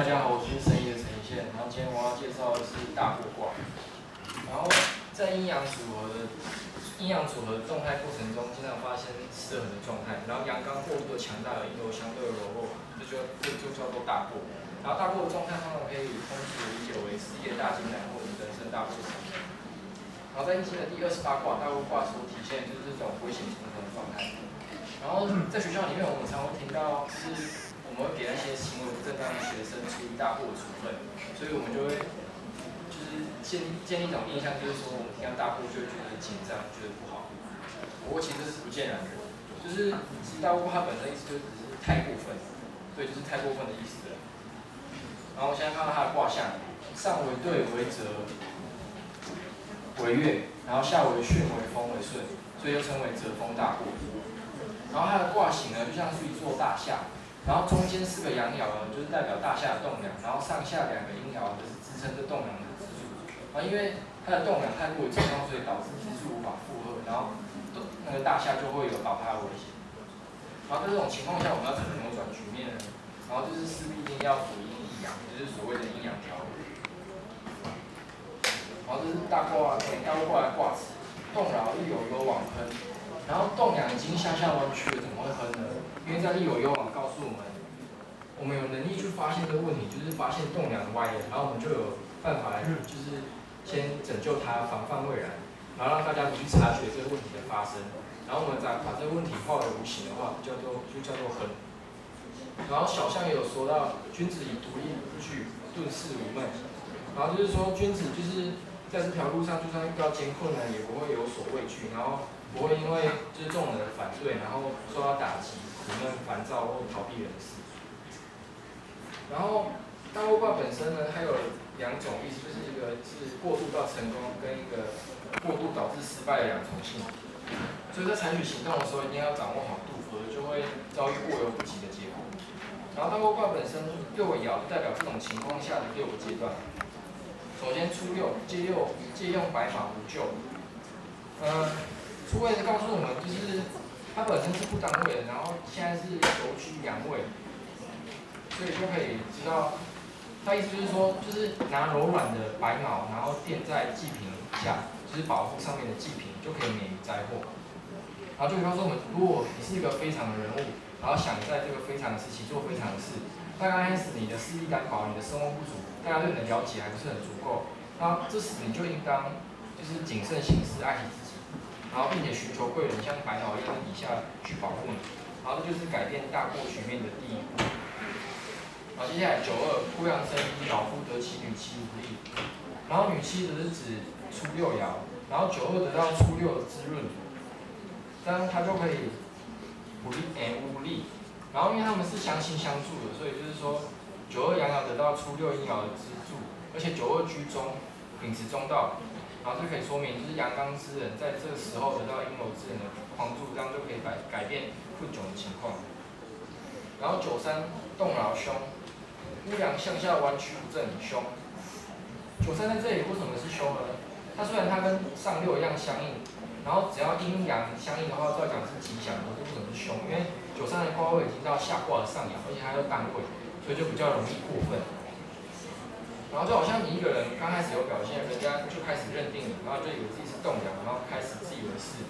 大家好，我是神医的陈一宪。然后今天我要介绍的是大过卦。然后在阴阳组合动态过程中，经常发现失衡的状态。然后阳刚过度的强大，阴柔相对的柔弱，这就叫做大过。然后大过的状态通常可以通俗理解为事业大进展或者人生大过程。然后在易经的第28卦大过卦所体现就是这种危险重重的状态。然后在学校里面，我们常会听到就是我们会给那些行为不正当的学生处以大过的处分，所以我们就会就是建立一种印象，就是说我们听到大过就会觉得紧张，觉得不好。不过其实这是不尽然的，就是其实大过它本身意思就只是太过分，对，就是太过分的意思了。然后我现在看到它的卦象，上为兑为泽为月，然后下为巽为风为顺，所以又称为泽风大过。然后它的卦形呢，就像是一座大厦，然后中间4个阳爻呢，就是代表大厦的栋梁，然后上下2个阴爻就是支撑这栋梁的支柱。然后因为它的栋梁太过于重要，所以导致支柱无法负荷，然后那个大厦就会有倒塌的危险。然后在这种情况下，我们要怎么扭转局面呢？然后就是势必一定要辅阴益阳，就是所谓的阴阳调和。然后这是大过卦的卦辞，动摇利有攸往亨。然后栋梁已经向下弯曲了，怎么会亨呢？因为在利有攸往告诉我们，我们有能力去发现这个问题，就是发现栋梁歪了，然后我们就有办法来，就是先拯救它，防范未然，然后让大家不去察觉这个问题的发生。然后我们再把这个问题化为无形的话，就叫做亨。然后小象也有说到，君子以独立不惧，顿世无闷。然后就是说，君子就是在这条路上，就算遇到艰困呢，也不会有所畏惧，然后不会因为就是众人的反对，然后受到打击、苦闷、烦躁或逃避人事。然后大过卦本身呢，它有2种意思，就是一个是过渡到成功，跟一个过度导致失败的2重性。所以在采取行动的时候，一定要掌握好度，否则就会遭遇过犹不及的结果。然后大过卦本身6个爻就代表这种情况下的6个阶段。首先初六，借用白马无咎。初位告诉我们，就是它本身是不当位的，然后现在是柔居阳位，所以就可以知道，它意思就是说，就是拿柔软的白毛，然后垫在祭品下，就是保护上面的祭品，就可以免于灾祸。然后就可以告诉我们，如果你是一个非常的人物，然后想在这个非常的时期做非常的事，但刚开始你的势力单薄，你的声望不足，大家对你的了解还不是很足够，那这时你就应当就是谨慎行事，爱惜自己，然后并且寻求贵人，像白鸟一样在底下去保护你，然后这就是改变大过局面的第一步。好，接下来92，孤阳生一，老夫得其女妻无力。然后女妻则是指初六爻，然后92得到初六的滋润，这样它就可以无力。然后因为他们是相亲相助的，所以就是说92阳爻得到初六阴爻的资助，而且92居中，秉持中道，然后这可以说明就是阳刚之人在这个时候得到阴柔之人的帮助，这样就可以改变困窘的情况。然后93动摇凶，乌阳向下弯曲不正凶。93在这里为什么是凶呢？它虽然它跟上6一样相应，然后只要阴阳相应的话，照讲是吉祥的，为什么是凶？因为93的卦位已经到下卦的上爻，而且它又单位，所以就比较容易过分。然后就好像你一个人刚开始有表现，人家就开始认定你，然后就以为自己是栋梁，然后开始自以为是，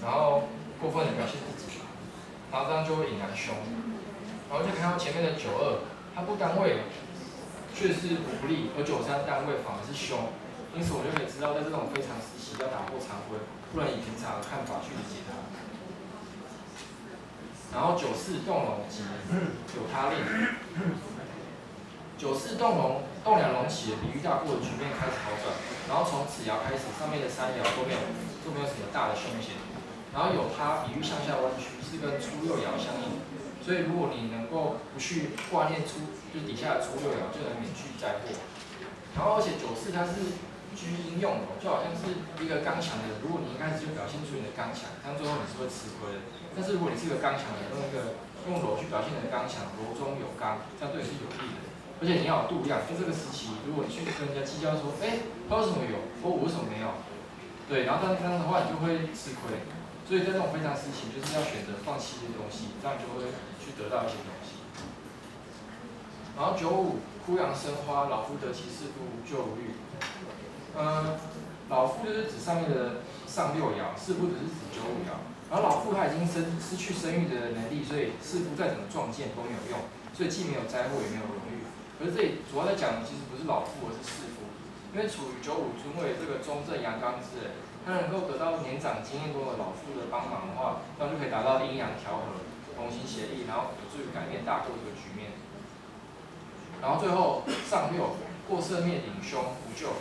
然后过分的表现自己，然后这样就会引来凶。然后就看到前面的92，它不单位却是无力，而93单位反而是凶，因此我就可以知道，在这种非常时期要打破常规，不能以平常的看法去理解它。然后94动龙吉，有他令。94动两龙起，比喻大过的局面开始好转，然后从此爻开始，上面的3爻都没有什么大的凶险。然后有它比喻向下弯曲，是跟初六爻相应，所以如果你能够不去挂念就是底下的初六爻，就能免去灾祸。然后而且94它是居阴用的，就好像是一个刚强的人，如果你一开始就表现出你的刚强，但最后你是会吃亏的。但是如果你是一个刚强的人，用柔去表现你的刚强，柔中有刚，这样对你是有利的。而且你要有度量，就这个时期，如果你去跟人家计较说，他为什么有，我为什么没有？对，然后这样的话，你就会吃亏。所以在这种非常时期，就是要选择放弃一些东西，这样就会去得到一些东西。然后95，枯杨生花，老夫得其嗣父，无咎无虑。老父就是指上面的上六爻，嗣父只是指九五爻。然后老父他已经失去生育的能力，所以嗣父再怎么壮健都没有用，所以既没有灾祸也没有荣誉。可是这里主要在讲的其实不是老父，而是嗣父，因为处于九五尊位这个中正阳刚之人，他能够得到年长经验多的老父的帮忙的话，那就可以达到阴阳调和、同心协力，然后有助于改变大祸这个局面。然后最后上六过色灭顶凶无咎，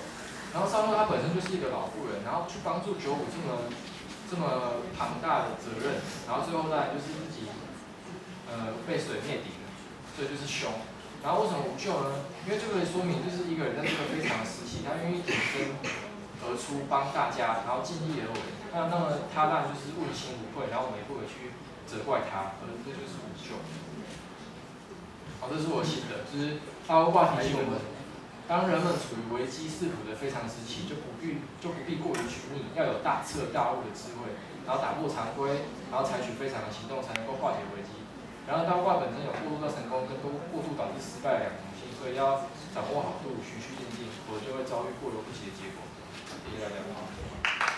然后上六他本身就是一个老妇人，然后去帮助九五这么庞大的责任，然后最后再来就是自己被水灭顶了，所以就是凶。然后为什么无咎呢？因为这个说明就是一个人在这个非常时期，他愿意挺身而出帮大家，然后尽力而为。那么他当然就是问心无愧，然后我们也不会去责怪他，而这就是无咎。好，这是我写的，就是大欧卦提醒我们，当人们处于危机四伏的非常时期，就不必过于拘泥，要有大彻大悟的智慧，然后打破常规，然后采取非常的行动，才能够化解危机。然后大卦本身有过度到成功跟过度导致失败的两种性，所以要掌握好度，循序渐进，否则就会遭遇过犹不及的结果。谢谢大家。